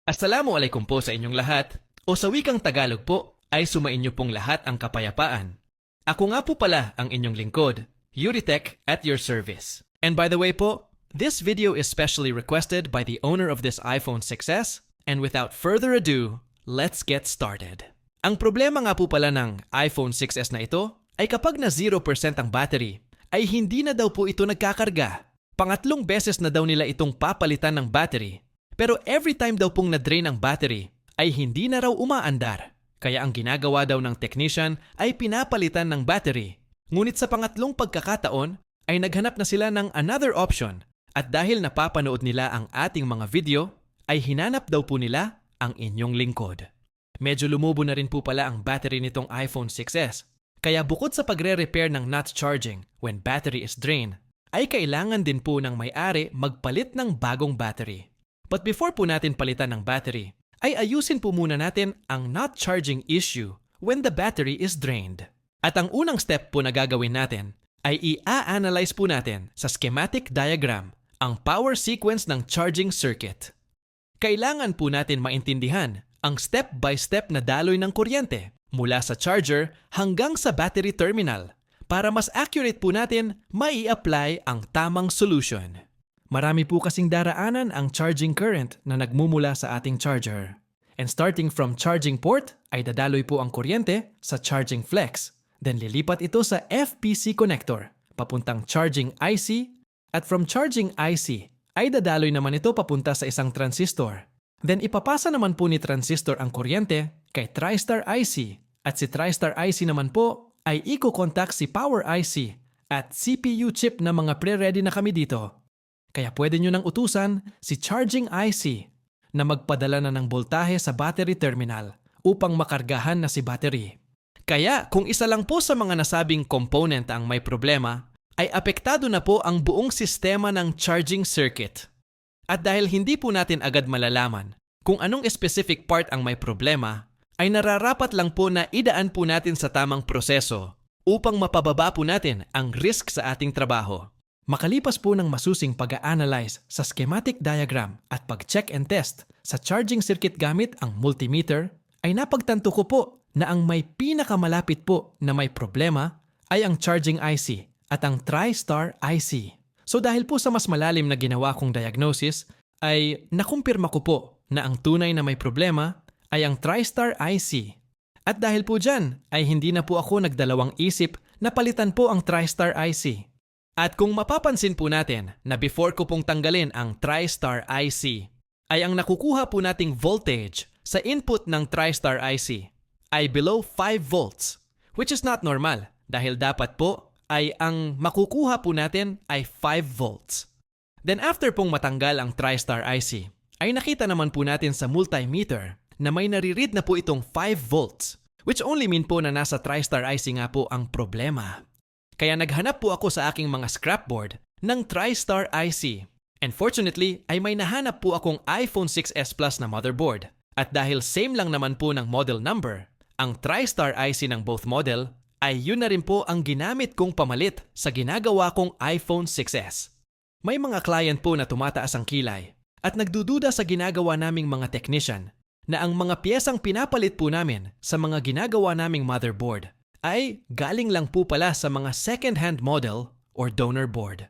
Assalamualaikum po sa inyong lahat, o sa wikang Tagalog po ay sumainyo pong lahat ang kapayapaan. Ako nga po pala ang inyong lingkod, Yuritech at your service. And by the way po, this video is specially requested by the owner of this iPhone 6s, and without further ado, let's get started. Ang problema nga po pala ng iPhone 6s na ito ay kapag na 0% ang battery, ay hindi na daw po ito nagkakarga. Pangatlong beses na daw nila itong papalitan ng battery. Pero every time daw pong na-drain ang battery, ay hindi na raw umaandar. Kaya ang ginagawa daw ng technician ay pinapalitan ng battery. Ngunit sa pangatlong pagkakataon, ay naghanap na sila ng another option. At dahil napapanood nila ang ating mga video, ay hinanap daw po nila ang inyong lingkod. Medyo lumubo na rin po pala ang battery nitong iPhone 6s. Kaya bukod sa pagre-repair ng not charging when battery is drained, ay kailangan din po ng may-ari magpalit ng bagong battery. But before po natin palitan ng battery, ay ayusin po muna natin ang not charging issue when the battery is drained. At ang unang step po na gagawin natin ay i-analyze po natin sa schematic diagram ang power sequence ng charging circuit. Kailangan po natin maintindihan ang step-by-step na daloy ng kuryente mula sa charger hanggang sa battery terminal para mas accurate po natin mai-apply ang tamang solution. Marami po kasing daraanan ang charging current na nagmumula sa ating charger. And starting from charging port ay dadaloy po ang kuryente sa charging flex. Then lilipat ito sa FPC connector, papuntang charging IC. At from charging IC ay dadaloy naman ito papunta sa isang transistor. Then ipapasa naman po ni transistor ang kuryente kay TriStar IC. At si TriStar IC naman po ay i-contact si Power IC at CPU chip na mga pre-ready na kami dito. Kaya pwede nyo nang utusan si Charging IC na magpadala na ng boltahe sa battery terminal upang makargahan na si battery. Kaya kung isa lang po sa mga nasabing component ang may problema, ay apektado na po ang buong sistema ng charging circuit. At dahil hindi po natin agad malalaman kung anong specific part ang may problema, ay nararapat lang po na idaan po natin sa tamang proseso upang mapababa po natin ang risk sa ating trabaho. Makalipas po ng masusing pag-a-analyze sa schematic diagram at pag-check and test sa charging circuit gamit ang multimeter, ay napagtanto ko po na ang may pinakamalapit po na may problema ay ang charging IC at ang TriStar IC. So dahil po sa mas malalim na ginawa kong diagnosis, ay nakumpirma ko po na ang tunay na may problema ay ang TriStar IC. At dahil po dyan, ay hindi na po ako nagdalawang isip na palitan po ang TriStar IC. At kung mapapansin po natin na before ko pong tanggalin ang TriStar IC, ay ang nakukuha po nating voltage sa input ng TriStar IC ay below 5 volts, which is not normal dahil dapat po ay ang makukuha po natin ay 5 volts. Then after pong matanggal ang TriStar IC, ay nakita naman po natin sa multimeter na may nare-read na po itong 5 volts, which only mean po na nasa TriStar IC nga po ang problema. Kaya naghanap po ako sa aking mga scrapboard ng TriStar IC. And fortunately, ay may nahanap po akong iPhone 6s Plus na motherboard. At dahil same lang naman po ng model number, ang TriStar IC ng both model, ay yun na rin po ang ginamit kong pamalit sa ginagawa kong iPhone 6s. May mga client po na tumataas ang kilay at nagdududa sa ginagawa naming mga technician na ang mga piyesang pinapalit po namin sa mga ginagawa naming motherboard ay galing lang po pala sa mga second-hand model or donor board.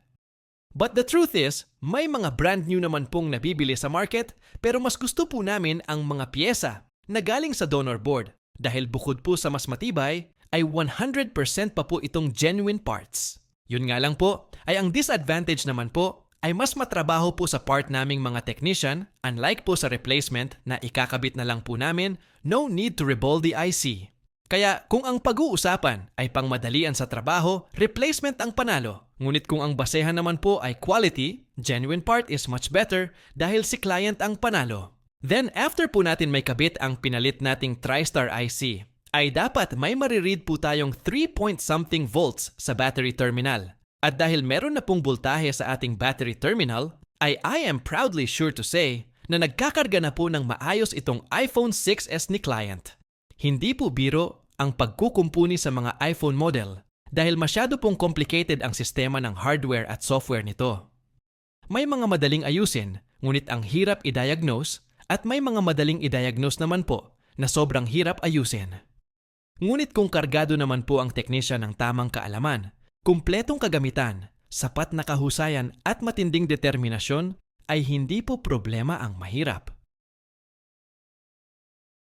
But the truth is, may mga brand new naman pong nabibili sa market pero mas gusto po namin ang mga piyesa na galing sa donor board dahil bukod po sa mas matibay, ay 100% pa po itong genuine parts. Yun nga lang po, ay ang disadvantage naman po ay mas matrabaho po sa part naming mga technician unlike po sa replacement na ikakabit na lang po namin, no need to rebuild the IC. Kaya kung ang pag-uusapan ay pangmadalian sa trabaho, replacement ang panalo. Ngunit kung ang basehan naman po ay quality, genuine part is much better dahil si client ang panalo. Then after po natin may kabit ang pinalit nating TriStar IC, ay dapat may mariread po tayong 3-point-something volts sa battery terminal. At dahil meron na pong voltahe sa ating battery terminal, ay I am proudly sure to say na nagkakarga na po ng maayos itong iPhone 6s ni client. Hindi po biro ang pagkukumpuni sa mga iPhone model dahil masyado pong complicated ang sistema ng hardware at software nito. May mga madaling ayusin, ngunit ang hirap i-diagnose At may mga madaling i-diagnose naman po na sobrang hirap ayusin. Ngunit kung kargado naman po ang teknisyan ng tamang kaalaman, kumpletong kagamitan, sapat na kahusayan at matinding determinasyon, ay hindi po problema ang mahirap.